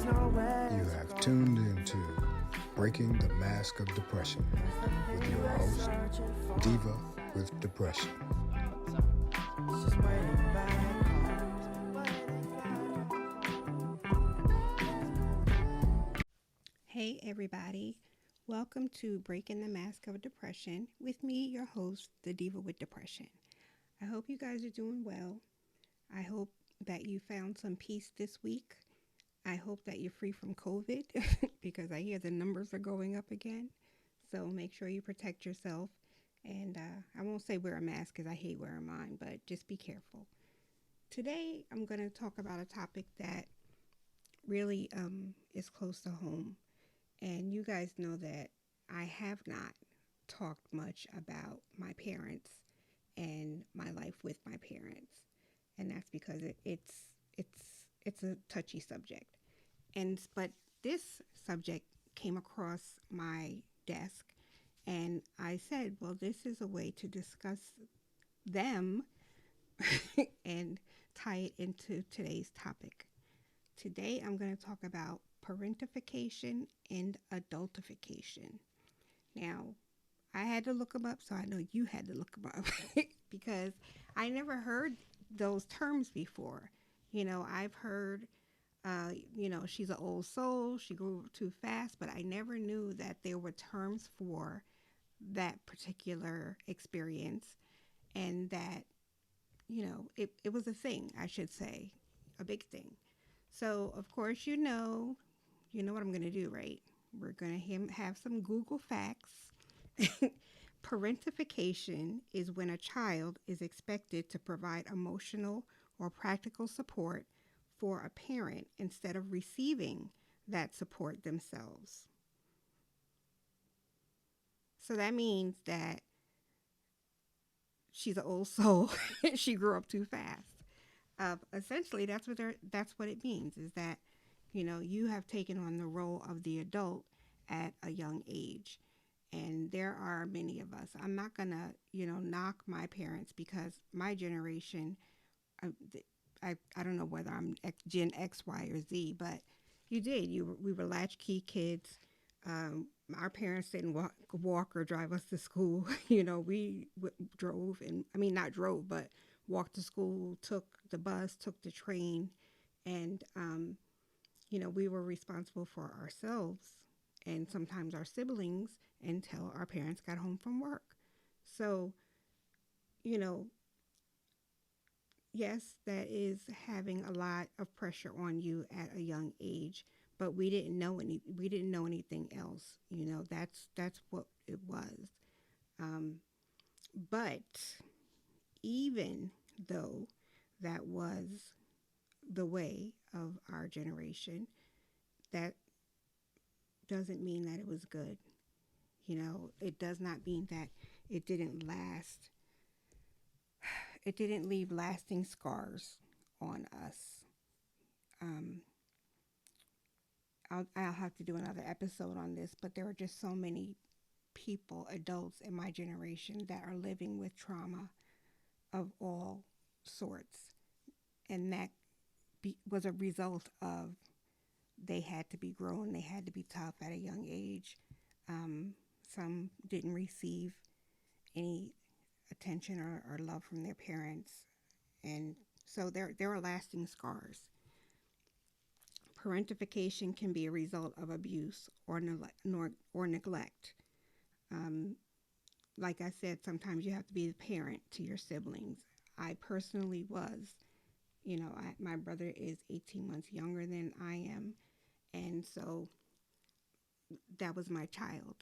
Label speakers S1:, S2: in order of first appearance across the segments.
S1: You have tuned into Breaking the Mask of Depression with your host, Diva with Depression.
S2: Hey, everybody. Welcome to Breaking the Mask of Depression with me, your host, the Diva with Depression. I hope you guys are doing well. I hope that you found some peace this week. I hope that you're free from COVID because I hear the numbers are going up again. So make sure you protect yourself. And I won't say wear a mask because I hate wearing mine, but just be careful. Today, I'm going to talk about a topic that really is close to home. And you guys know that I have not talked much about my parents and my life with my parents, and that's because it's a touchy subject. But this subject came across my desk, and I said, well, this is a way to discuss them and tie it into today's topic. Today, I'm going to talk about parentification and adultification. Now, I had to look them up, so I know you had to look them up because I never heard those terms before. I've heard, she's an old soul, she grew up too fast, but I never knew that there were terms for that particular experience and that, it was a thing, I should say, a big thing. So, of course, you know what I'm going to do, right? We're going to have some Google facts. Parentification is when a child is expected to provide emotional or practical support for a parent instead of receiving that support themselves. So that means that she's an old soul. She grew up too fast. Essentially, that's what it means. Is that you have taken on the role of the adult at a young age. And there are many of us. I'm not going to, knock my parents because my generation, I, I don't know whether I'm Gen X, Y, or Z, but you did. We were latchkey kids. Our parents didn't walk or drive us to school. We drove, and I mean, not drove, but walked to school, took the bus, took the train, and we were responsible for ourselves and sometimes our siblings until our parents got home from work. So, you know, yes, that is having a lot of pressure on you at a young age, but we didn't know anything else. That's what it was. Um, but even though that was the way of our generation, that doesn't mean that it was good. It does not mean that it didn't last. It didn't leave lasting scars on us. Um, I'll have to do another episode on this, but there are just so many people, adults in my generation, that are living with trauma of all sorts. And that was a result of they had to be grown, they had to be tough at a young age. Um, some didn't receive any attention or love from their parents. And so there are lasting scars. Parentification can be a result of abuse or neglect. Um, like I said, sometimes you have to be the parent to your siblings. I personally was. My brother is 18 months younger than I am. And so that was my child.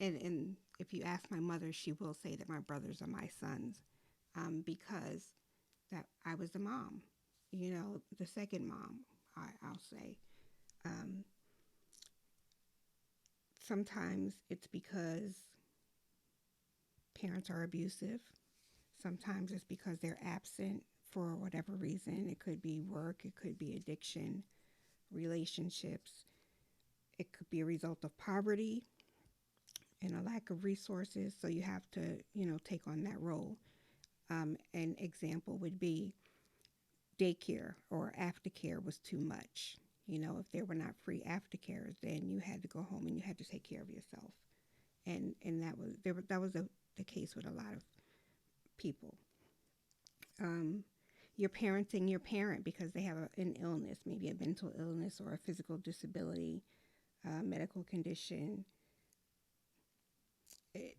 S2: And if you ask my mother, she will say that my brothers are my sons because that I was the mom, the second mom, I'll say. Um, Sometimes it's because parents are abusive. Sometimes it's because they're absent for whatever reason. It could be work, it could be addiction, relationships. It could be a result of poverty and a lack of resources. So you have to, take on that role. An example would be daycare or aftercare was too much. If there were not free aftercares, then you had to go home and you had to take care of yourself. And that was the case with a lot of people. Um, you're parenting your parent because they have an illness, maybe a mental illness or a physical disability, medical condition.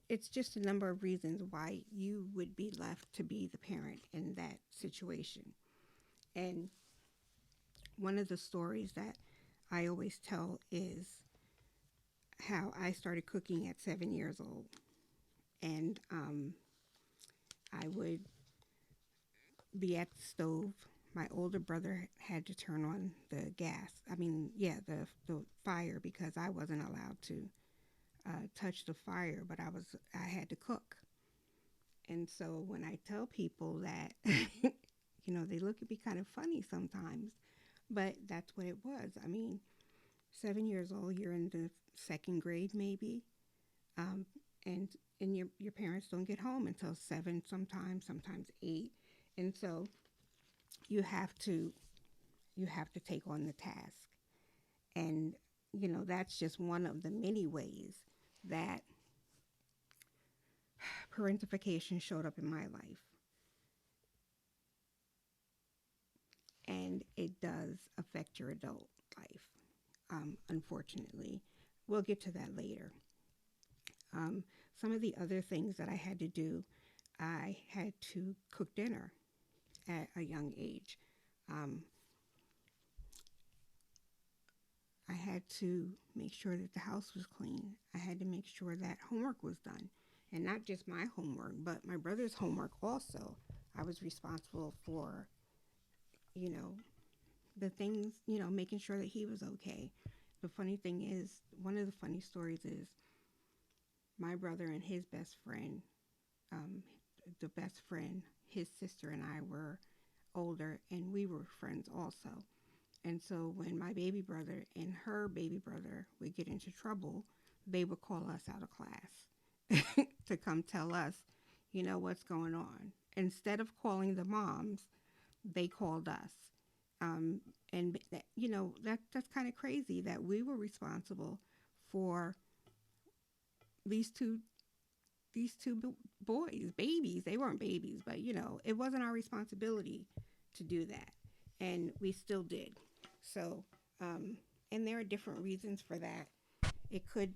S2: It's just a number of reasons why you would be left to be the parent in that situation. And one of the stories that I always tell is how I started cooking at 7 years old. And I would be at the stove. My older brother had to turn on the gas. The fire, because I wasn't allowed to touch the fire, but I had to cook. And so when I tell people that, they look at me kind of funny sometimes, but that's what it was. 7 years old, you're in the second grade maybe, um, and your parents don't get home until 7, sometimes 8, and so you have to take on the task, and that's just one of the many ways that parentification showed up in my life. And it does affect your adult life, unfortunately. We'll get to that later. Some of the other things that I had to do, I had to cook dinner at a young age. Um, I had to make sure that the house was clean. I had to make sure that homework was done. And not just my homework, but my brother's homework also. I was responsible for, you know, the things, making sure that he was okay. The funny thing is, one of the funny stories is my brother and his best friend, um, the best friend, his sister and I were older, and we were friends also. And so when my baby brother and her baby brother would get into trouble, they would call us out of class to come tell us, what's going on. Instead of calling the moms, they called us. Um, and that's kind of crazy that we were responsible for these two boys, babies. They weren't babies, but it wasn't our responsibility to do that, and we still did. So, and there are different reasons for that. It could,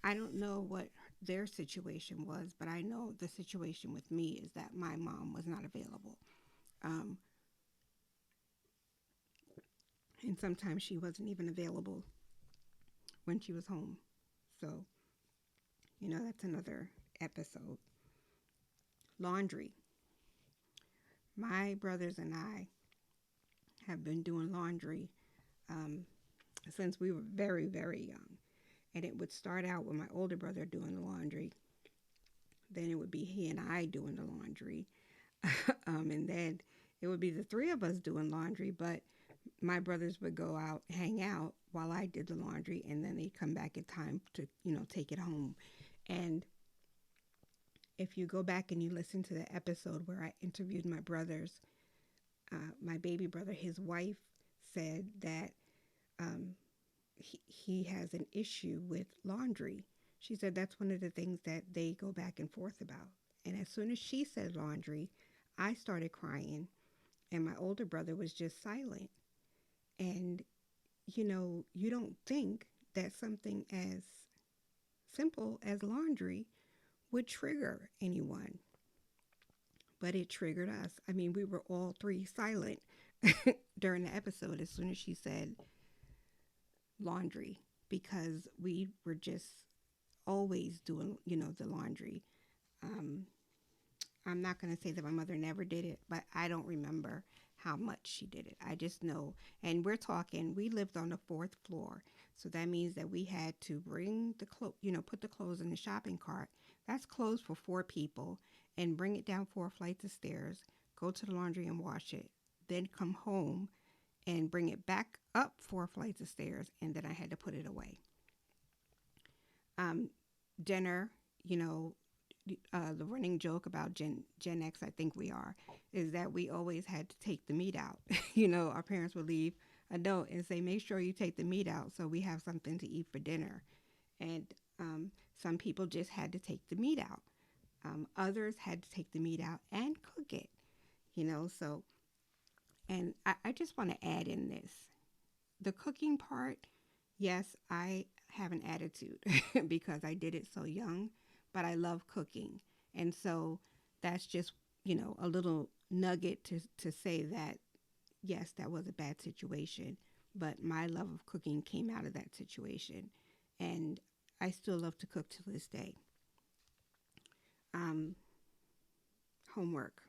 S2: I don't know what their situation was, but I know the situation with me is that my mom was not available. Um, and sometimes she wasn't even available when she was home. So, that's another episode. Laundry. My brothers and I have been doing laundry um, since we were very, very young. And it would start out with my older brother doing the laundry. Then it would be he and I doing the laundry. And then it would be the three of us doing laundry, but my brothers would go out, hang out while I did the laundry, and then they'd come back in time to, take it home. And if you go back and you listen to the episode where I interviewed my brothers, my baby brother, his wife said that he has an issue with laundry. She said that's one of the things that they go back and forth about. And as soon as she said laundry, I started crying, and my older brother was just silent. And, you don't think that something as simple as laundry would trigger anyone, but it triggered us. We were all three silent during the episode as soon as she said laundry, because we were just always doing, the laundry. Um, I'm not going to say that my mother never did it, but I don't remember how much she did it. I just know. And we lived on the fourth floor. So that means that we had to bring the clothes, put the clothes in the shopping cart. That's clothes for 4 people, and bring it down 4 flights of stairs, go to the laundry and wash it, then come home and bring it back up 4 flights of stairs, and then I had to put it away. Dinner, the running joke about Gen X, I think we are, is that we always had to take the meat out. Our parents would leave adult and say, make sure you take the meat out so we have something to eat for dinner. And some people just had to take the meat out. Others had to take the meat out and cook it, So, and I just want to add in this the cooking part. Yes, I have an attitude because I did it so young, but I love cooking. And so that's just, a little nugget to say that, yes, that was a bad situation, but my love of cooking came out of that situation. And I still love to cook to this day. Um, Homework.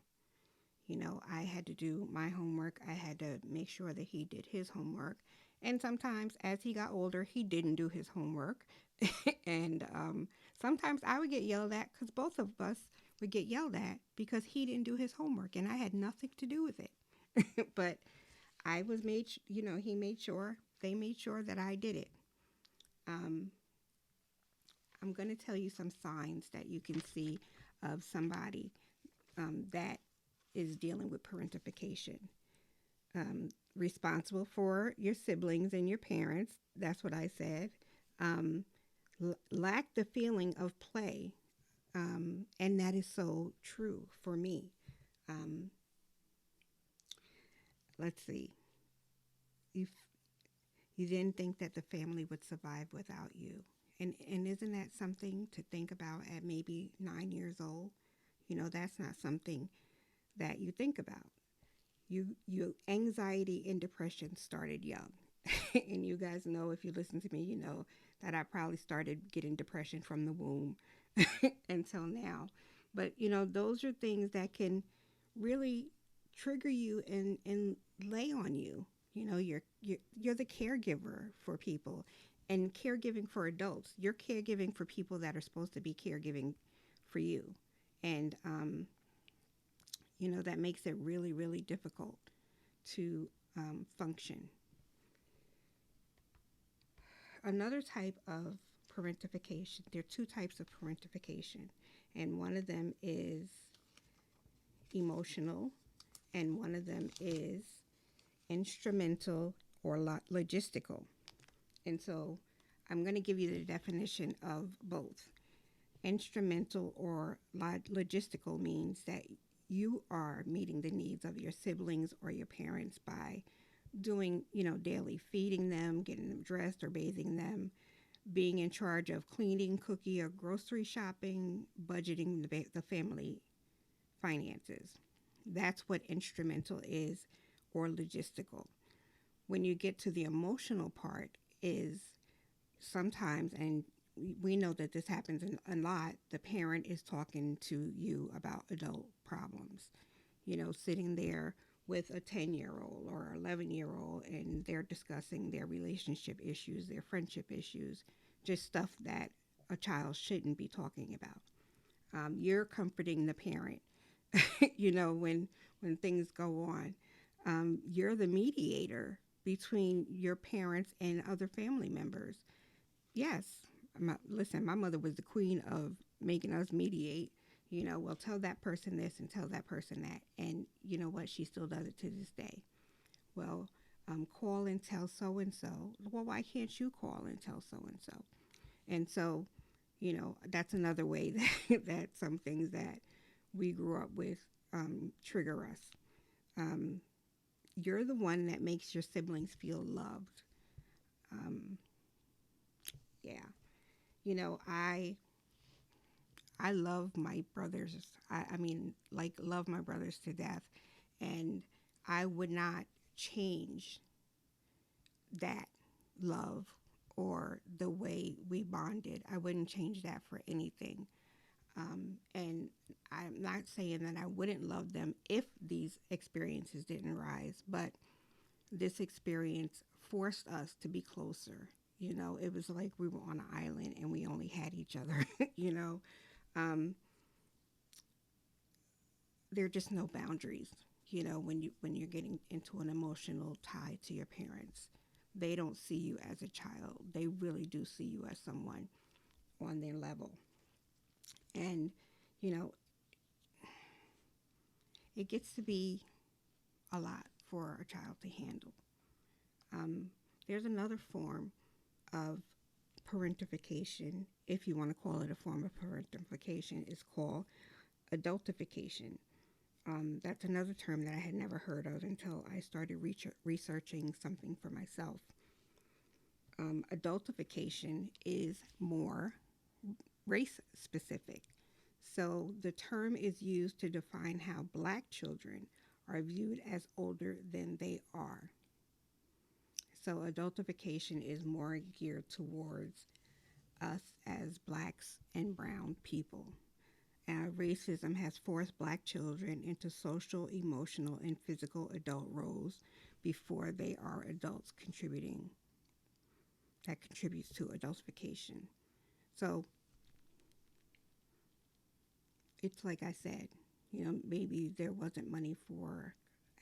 S2: I had to do my homework. I had to make sure that he did his homework. And sometimes, as he got older, he didn't do his homework. And sometimes I would get yelled at because both of us would get yelled at because he didn't do his homework and I had nothing to do with it. But I was made, he made sure, they made sure that I did it. Um, I'm going to tell you some signs that you can see of somebody that is dealing with parentification. Responsible for your siblings and your parents. That's what I said. Um, Lack the feeling of play. And that is so true for me. Um, let's see. You, you didn't think that the family would survive without you. And isn't that something to think about at maybe 9 years old? That's not something that you think about. You anxiety and depression started young. And you guys know, if you listen to me, you know that I probably started getting depression from the womb until now. But those are things that can really trigger you and lay on you. You're the caregiver for people, and caregiving for adults. You're caregiving for people that are supposed to be caregiving for you, and that makes it really, really difficult to function. Another type of parentification, there are two types of parentification, and one of them is emotional, and one of them is instrumental or logistical. And so I'm going to give you the definition of both. Instrumental or logistical means that you are meeting the needs of your siblings or your parents by doing, daily feeding them, getting them dressed or bathing them, being in charge of cleaning, cooking, or grocery shopping, budgeting the family finances. That's what instrumental is, or logistical. When you get to the emotional part, is sometimes, and we know that this happens a lot, the parent is talking to you about adult problems, sitting there with a 10-year-old or 11-year-old, and they're discussing their relationship issues, their friendship issues, just stuff that a child shouldn't be talking about. You're comforting the parent, when things go on. You're the mediator between your parents and other family members. Yes, listen, my mother was the queen of making us mediate. Well, tell that person this and tell that person that. And you know what? She still does it to this day. Well, call and tell so and so. Well, why can't you call and tell so and so? And so, that's another way that some things that we grew up with trigger us. Um, you're the one that makes your siblings feel loved. Um, yeah, I love my brothers. I mean, like, love my brothers to death. And I would not change that love or the way we bonded. I wouldn't change that for anything. And I'm not saying that I wouldn't love them if these experiences didn't rise, but this experience forced us to be closer. It was like we were on an island and we only had each other, you know. Um, there are just no boundaries, when you're getting into an emotional tie to your parents. They don't see you as a child. They really do see you as someone on their level. And, you know, it gets to be a lot for a child to handle. Um, there's another form of parentification, if you want to call it a form of parentification, is called adultification. That's another term that I had never heard of until I started researching something for myself. Adultification is more race specific. So the term is used to define how black children are viewed as older than they are. So adultification is more geared towards us as blacks and brown people. Racism has forced black children into social, emotional, and physical adult roles before they are adults contributing. That contributes to adultification. So it's like I said, maybe there wasn't money for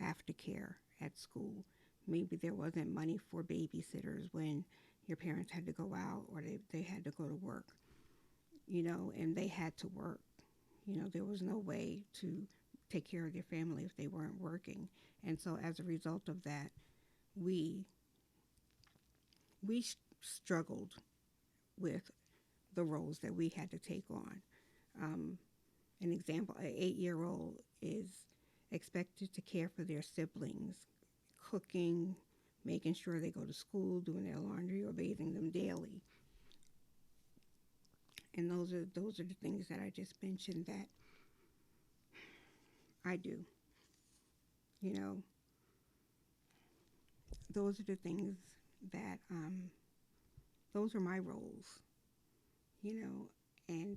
S2: aftercare at school. Maybe there wasn't money for babysitters when your parents had to go out or they had to go to work, and they had to work. There was no way to take care of their family if they weren't working. And so as a result of that, we we struggled with the roles that we had to take on. Um, an example, an 8-year-old is expected to care for their siblings, cooking, making sure they go to school, doing their laundry, or bathing them daily. And those are the things that I just mentioned that I do. You know, those are the things that those are my roles. And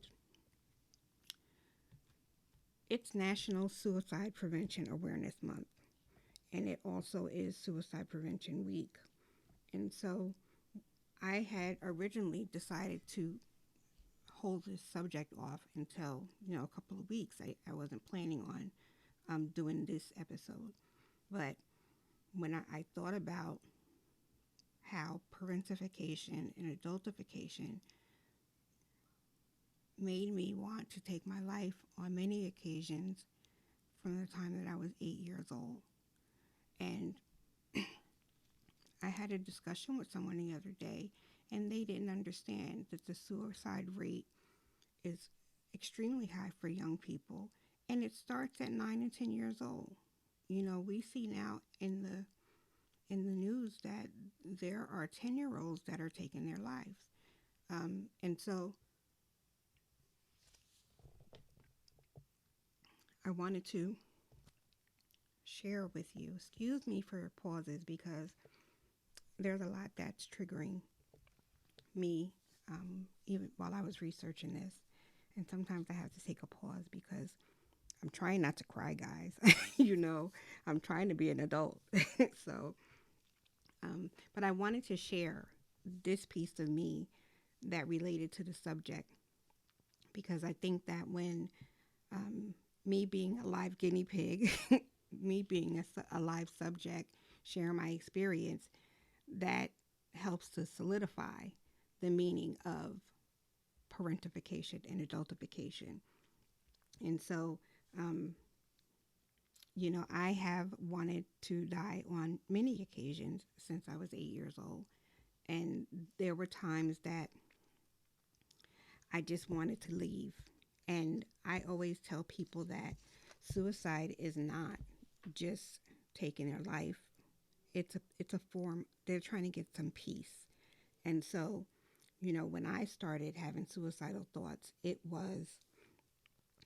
S2: it's National Suicide Prevention Awareness Month, and it also is Suicide Prevention Week. And so I had originally decided to hold this subject off until, a couple of weeks. I wasn't planning on doing this episode. But when I thought about how parentification and adultification made me want to take my life on many occasions from the time that I was 8 years old. And I had a discussion with someone the other day, and they didn't understand that the suicide rate is extremely high for young people, and it starts at 9 and 10 years old. We see now in the news that there are 10-year-olds that are taking their lives. And so I wanted to share with you, excuse me for pauses, because there's a lot that's triggering me, even while I was researching this. And sometimes I have to take a pause because I'm trying not to cry, guys. I'm trying to be an adult. So, but I wanted to share this piece of me that related to the subject, because I think that when me being a live guinea pig, me being a live subject, sharing my experience, that helps to solidify the meaning of parentification and adultification. And so, I have wanted to die on many occasions since I was 8 years old. And there were times that I just wanted to leave. And I always tell people that suicide is not just taking their life. It's a form, they're trying to get some peace. And so, when I started having suicidal thoughts, it was,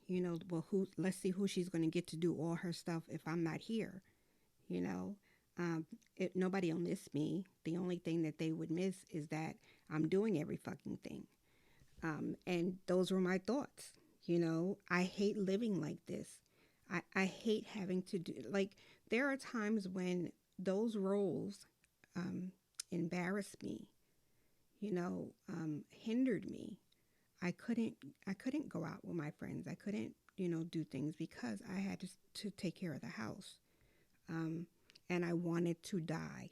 S2: well, let's see who she's going to get to do all her stuff if I'm not here. You know, Nobody will miss me. The only thing that they would miss is that I'm doing every fucking thing. And those were my thoughts. I hate living like this. I hate having to do, like, there are times when those roles embarrassed me, hindered me. I couldn't go out with my friends. I couldn't, do things because I had to take care of the house. And I wanted to die.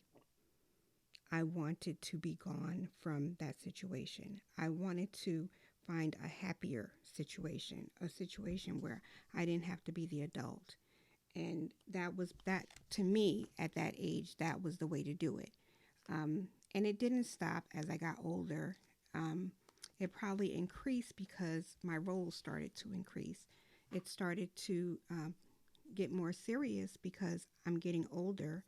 S2: I wanted to be gone from that situation. I wanted to find a happier situation, a situation where I didn't have to be the adult. And that to me, at that age, that was the way to do it. And it didn't stop as I got older. Um, it probably increased because my roles started to increase. It started to get more serious because I'm getting older,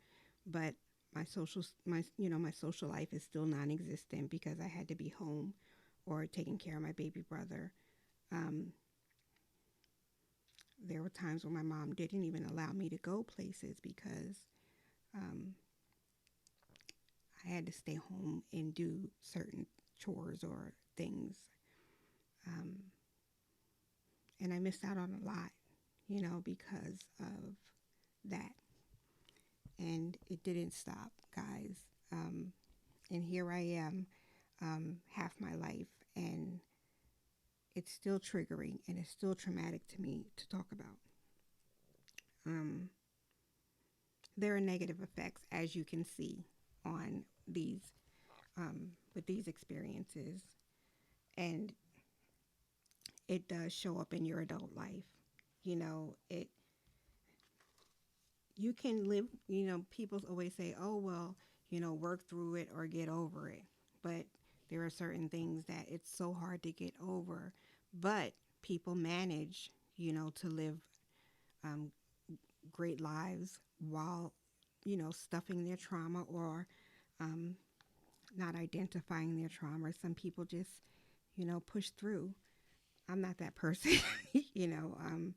S2: but my social life is still non-existent because I had to be home or taking care of my baby brother. Um, there were times when my mom didn't even allow me to go places because um, I had to stay home and do certain chores or things. Um, and I missed out on a lot, because of that. And it didn't stop, guys. Um, and here I am, half my life, and it's still triggering and it's still traumatic to me to talk about. Um, there are negative effects, as you can see, on these with these experiences, and it does show up in your adult life. It you can live. People always say, "Oh well, work through it or get over it," but there are certain things that it's so hard to get over, but people manage, to live um, great lives while, stuffing their trauma or um, not identifying their trauma. Some people just, push through. I'm not that person. you know, um,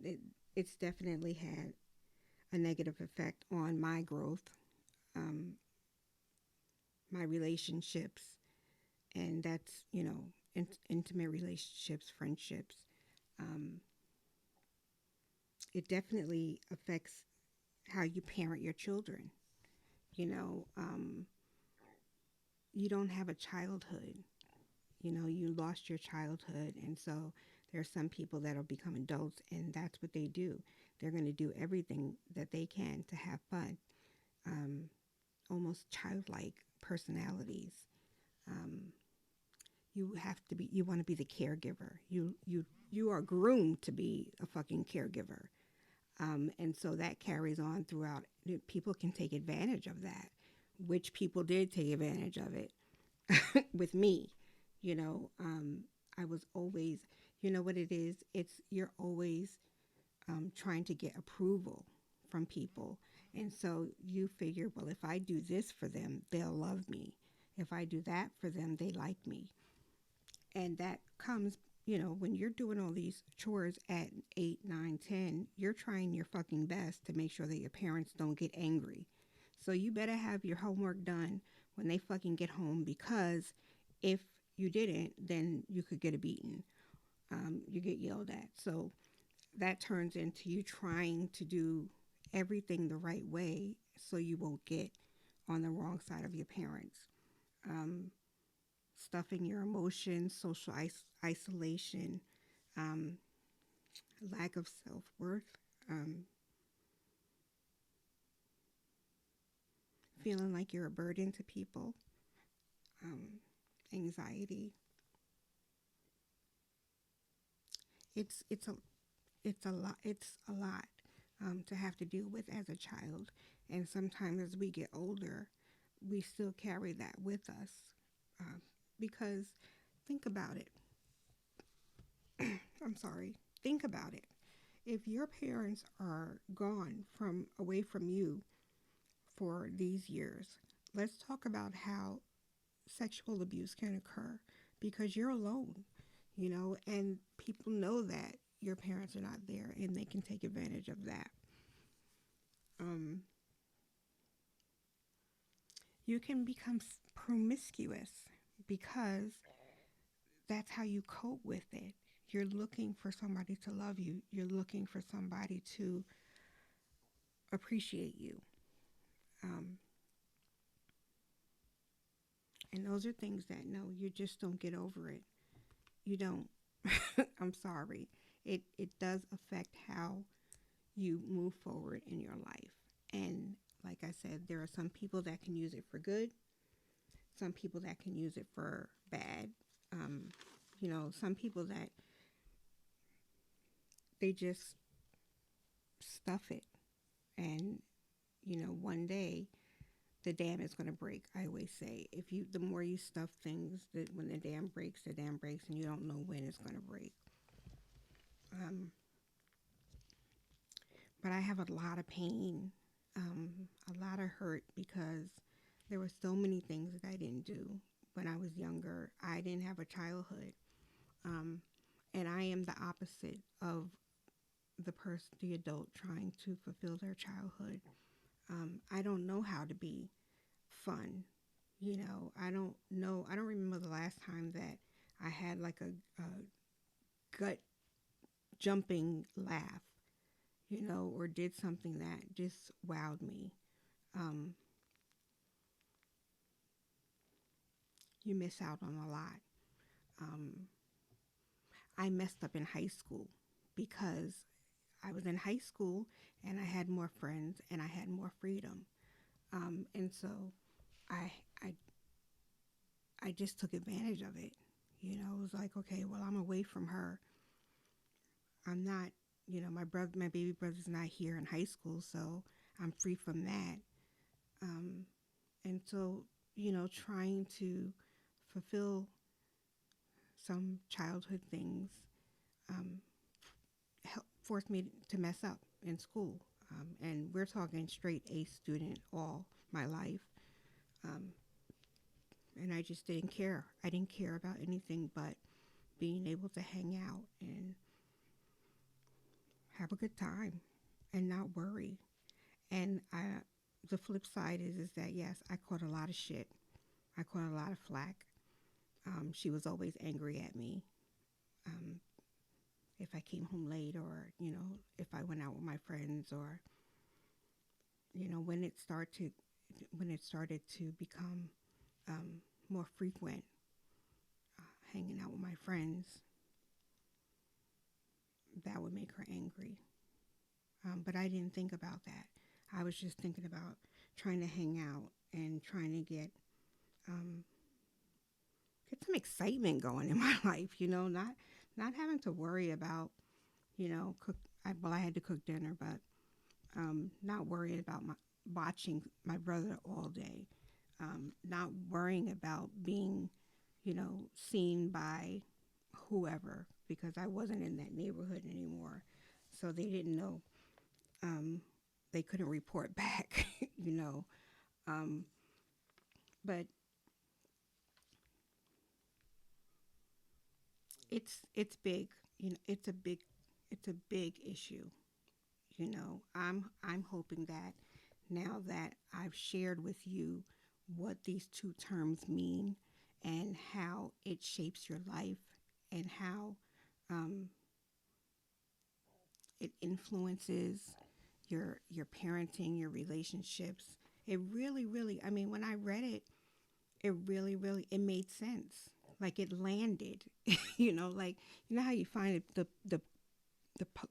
S2: it, it's definitely had a negative effect on my growth, um, my relationships, and that's, intimate relationships, friendships. Um, it definitely affects how you parent your children. You know, um, you don't have a childhood. You lost your childhood. And so there are some people that'll become adults and that's what they do. They're going to do everything that they can to have fun. Um, Almost childlike personalities. Um, you want to be the caregiver. You are groomed to be a fucking caregiver. And so that carries on throughout. People can take advantage of that, which people did take advantage of it with me. You know, I was always, you know what it is? You're always trying to get approval from people. And so you figure, well, if I do this for them, they'll love me. If I do that for them, they like me. And that comes, when you're doing all these chores at 8, 9, 10, you're trying your fucking best to make sure that your parents don't get angry. So you better have your homework done when they fucking get home because if you didn't, then you could get a beating. You get yelled at. So that turns into you trying to do everything the right way so you won't get on the wrong side of your parents. Um, Stuffing your emotions, social isolation, um, lack of self worth, um, feeling like you're a burden to people, um, anxiety. It's a it's a lot to have to deal with as a child, and sometimes as we get older, we still carry that with us uh, because think about it. I'm sorry. Think about it. If your parents are gone from away from you for these years, let's talk about how sexual abuse can occur because you're alone, and people know that your parents are not there and they can take advantage of that. Um, you can become promiscuous because that's how you cope with it. You're looking for somebody to love you, you're looking for somebody to appreciate you. Um, and those are things that, no, you just don't get over it. You don't. I'm sorry. It does affect how you move forward in your life. And like I said, there are some people that can use it for good, some people that can use it for bad. Um, some people that they just stuff it. And, one day the dam is going to break. I always say, if you, the more you stuff things, that when the dam breaks, and you don't know when it's going to break. Um, but I have a lot of pain, a lot of hurt because there were so many things that I didn't do when I was younger. I didn't have a childhood, um, and I am the opposite of the adult trying to fulfill their childhood. I don't know how to be fun. I don't know. I don't remember the last time that I had like a gut jumping laugh, or did something that just wowed me. Um, you miss out on a lot. Um, I messed up in high school because I was in high school and I had more friends and I had more freedom. And so I, I, I just took advantage of it. It was like, okay, well, I'm away from her. I'm not, my baby brother's not here in high school, so I'm free from that. Um, and so, trying to fulfill some childhood things um, forced me to mess up in school. And we're talking straight A student all my life. Um, and I just didn't care. I didn't care about anything but being able to hang out and have a good time and not worry. And the flip side is that yes, I caught a lot of shit. I caught a lot of flack. She was always angry at me um, if I came home late, or if I went out with my friends, or when it started to become more frequent, hanging out with my friends, that would make her angry. But I didn't think about that. I was just thinking about trying to hang out and trying to um, get some excitement going in my life. Not having to worry about cook. I had to cook dinner, but not worrying about watching my brother all day. Not worrying about being seen by whoever, because I wasn't in that neighborhood anymore. So they didn't know. Um, they couldn't report back, you know. Um, but it's big. It's a big issue. I'm hoping that now that I've shared with you what these two terms mean and how it shapes your life and how um, it influences your parenting, your relationships. It really, really. I mean, when I read it, it really, really it made sense. Like it landed. Like how you find it,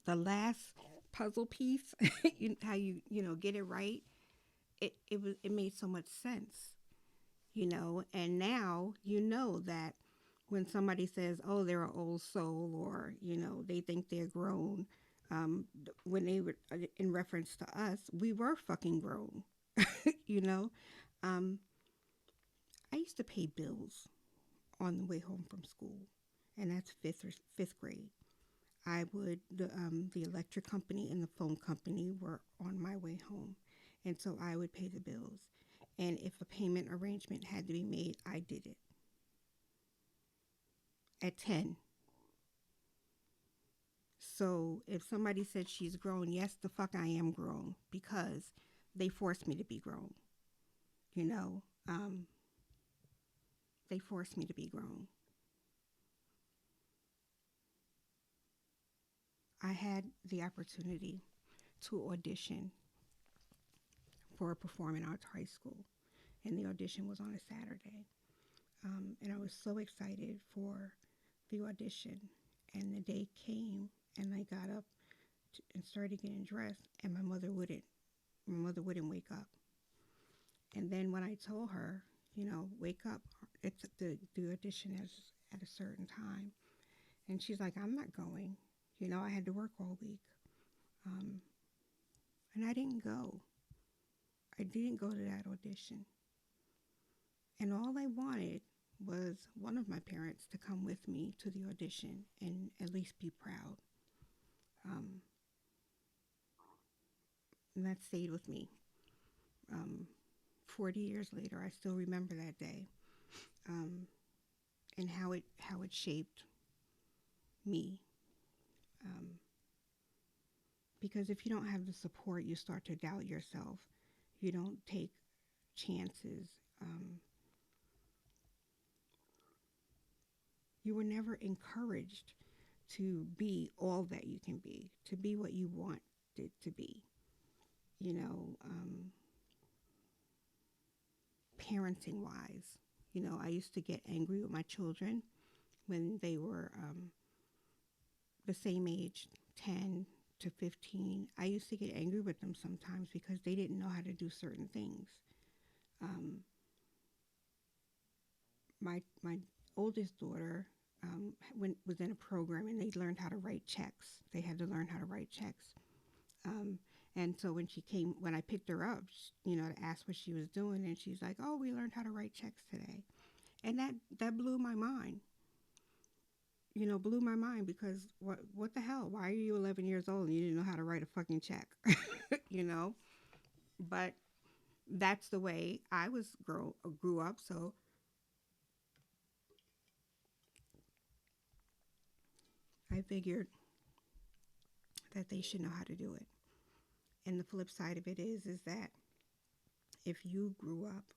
S2: the last puzzle piece, how you get it right. It made so much sense. And now that when somebody says, "Oh, they're an old soul," or they think they're grown, when they were in reference to us, we were fucking grown. you know, um, I used to pay bills on the way home from school, and that's fifth grade. The electric company and the phone company were on my way home, and so I would pay the bills. And if a payment arrangement had to be made, I did it at 10. So if somebody said she's grown, yes, the fuck I am grown because they forced me to be grown. You know, um, they forced me to be grown. I had the opportunity to audition for a performing arts high school, and the audition was on a Saturday. And I was so excited for the audition. And the day came, and I got up and started getting dressed, and My mother wouldn't wake up. And then when I told her, wake up, it's the audition is at a certain time, and she's like, I'm not going. I had to work all week, um, and I didn't go. I didn't go to that audition. And all I wanted was one of my parents to come with me to the audition and at least be proud. Um, and that stayed with me. Um, 40 years later, I still remember that day, um, and how it shaped me. Um, because if you don't have the support, you start to doubt yourself. You don't take chances. You were never encouraged to be all that you can be, to be what you want it to be. You know, parenting wise, I used to get angry with my children when they were the same age, 10 to 15. I used to get angry with them sometimes because they didn't know how to do certain things. Um, my oldest daughter was in a program and they learned how to write checks. They had to learn how to write checks. Um, and so when I picked her up, to ask what she was doing, and she's like, "Oh, we learned how to write checks today," and that blew my mind. Blew my mind because what the hell? Why are you 11 years old and you didn't know how to write a fucking check? you know. But that's the way I grew up. So I figured that they should know how to do it. And the flip side of it is that if you grew up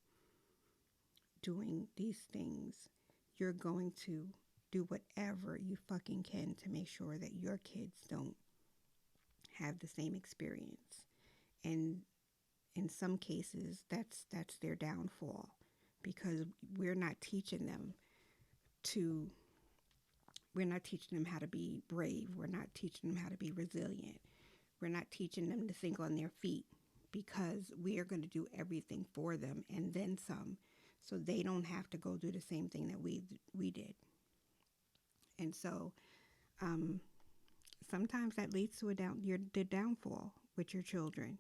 S2: doing these things, you're going to do whatever you fucking can to make sure that your kids don't have the same experience. And in some cases, that's their downfall because we're not teaching them to we're not teaching them how to be brave. We're not teaching them how to be resilient. We're not teaching them to think on their feet because we are going to do everything for them and then some so they don't have to go do the same thing that we did. And so sometimes that leads to the downfall with your children.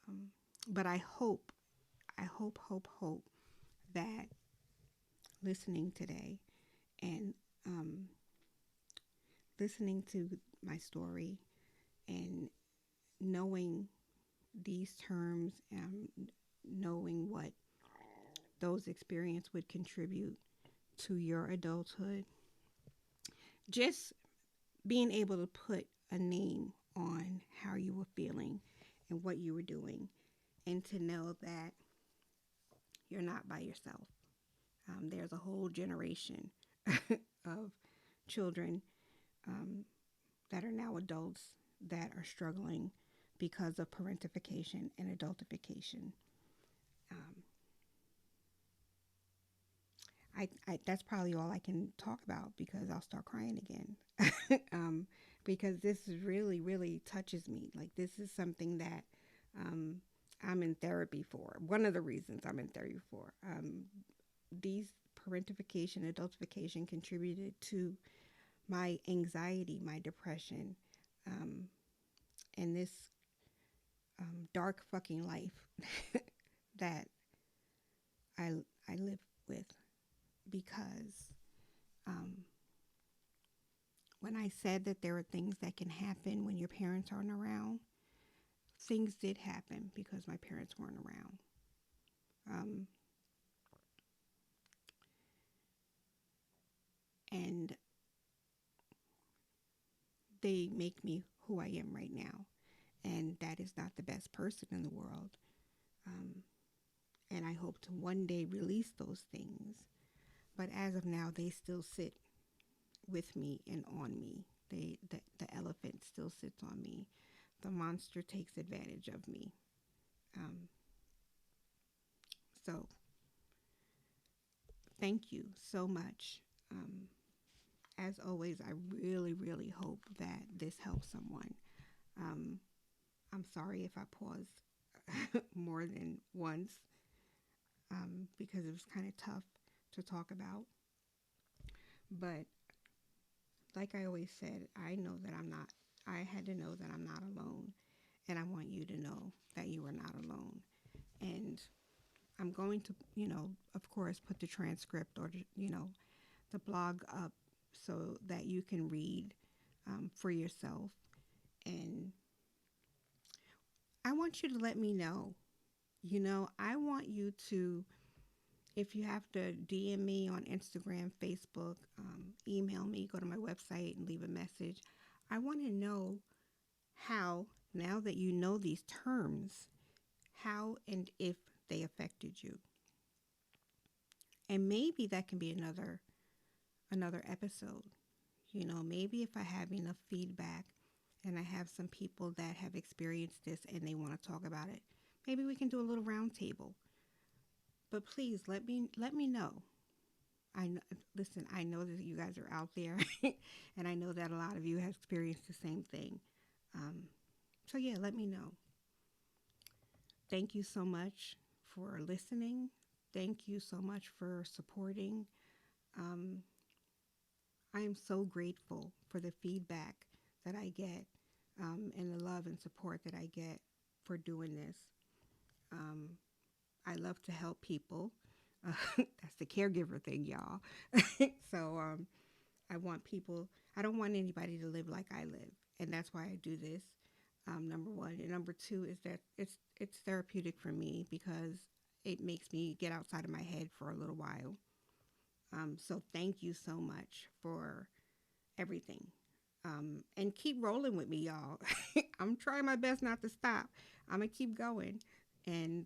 S2: Um, but I hope that listening today and listening to my story and knowing these terms, knowing what those experiences would contribute to your adulthood, just being able to put a name on how you were feeling and what you were doing, and to know that you're not by yourself. There's a whole generation of children um, that are now adults that are struggling because of parentification and adultification. Um, that's probably all I can talk about because I'll start crying again. Because this really, really touches me. Like, this is something that um, I'm in therapy for. One of the reasons I'm in therapy for. These parentification, adultification contributed to my anxiety, my depression, um, and this dark fucking life that I I live with because um, when I said that there are things that can happen when your parents aren't around, things did happen because my parents weren't around. Um, and they make me who I am right now. And that is not the best person in the world. Um, and I hope to one day release those things. But as of now, they still sit with me and on me. The elephant still sits on me. The monster takes advantage of me. Um, so thank you so much. As always, I really, really hope that this helps someone. Um, I'm sorry if I paused more than once because it was kind of tough to talk about. But like I always said, I had to know that I'm not alone. And I want you to know that you are not alone. And I'm going to, of course, put the transcript or, the blog up so that you can read for yourself. And I want you to let me know. I want you to, if you have to DM me on Instagram, Facebook, email me, go to my website and leave a message. I want to know how, now that you know these terms, how and if they affected you. And maybe that can be another episode. Maybe if I have enough feedback and I have some people that have experienced this and they want to talk about it, maybe we can do a little round table. But please let me know. Listen, I know that you guys are out there and I know that a lot of you have experienced the same thing. So yeah, let me know. Thank you so much for listening. Thank you so much for supporting. I am so grateful for the feedback that I get and the love and support that I get for doing this. I love to help people. That's the caregiver thing, y'all. So I don't want anybody to live like I live. And that's why I do this. Number one. And number two is that it's therapeutic for me because it makes me get outside of my head for a little while. So thank you so much for everything. And keep rolling with me, y'all. I'm trying my best not to stop. I'm going to keep going. And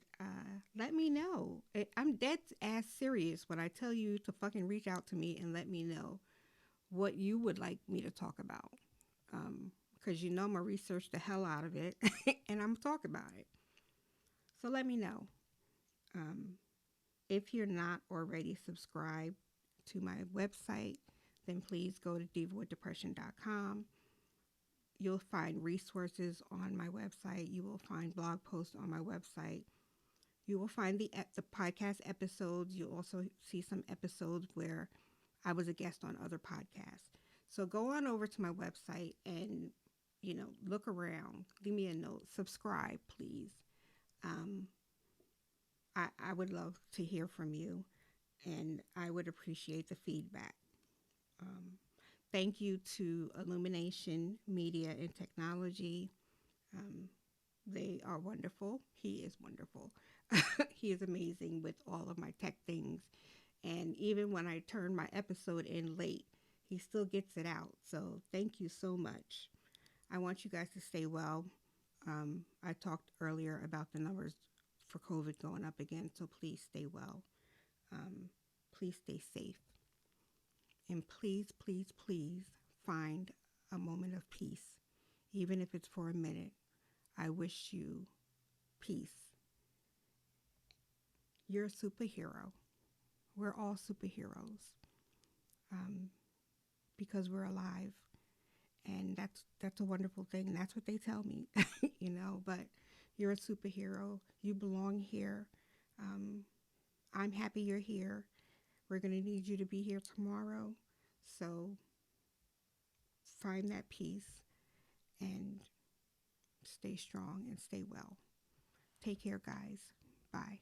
S2: let me know. I'm dead ass serious when I tell you to fucking reach out to me and let me know what you would like me to talk about. Because I'm going to research the hell out of it and I'm going to talk about it. So let me know. If you're not already subscribed to my website, then please go to divawithdepression.com. You'll find resources on my website. You will find blog posts on my website. You will find the podcast episodes. You'll also see some episodes where I was a guest on other podcasts. So go on over to my website and, look around. Leave me a note. Subscribe, please. I would love to hear from you, and I would appreciate the feedback. Thank you to Illumination Media and Technology. They are wonderful. He is wonderful. He is amazing with all of my tech things. And even when I turn my episode in late, he still gets it out. So thank you so much. I want you guys to stay well. I talked earlier about the numbers for COVID going up again, so please stay well. Please stay safe. And please, please, please find a moment of peace, even if it's for a minute. I wish you peace. You're a superhero. We're all superheroes because we're alive. And that's a wonderful thing. And that's what they tell me, but you're a superhero. You belong here. I'm happy you're here. We're going to need you to be here tomorrow. So find that peace and stay strong and stay well. Take care, guys. Bye.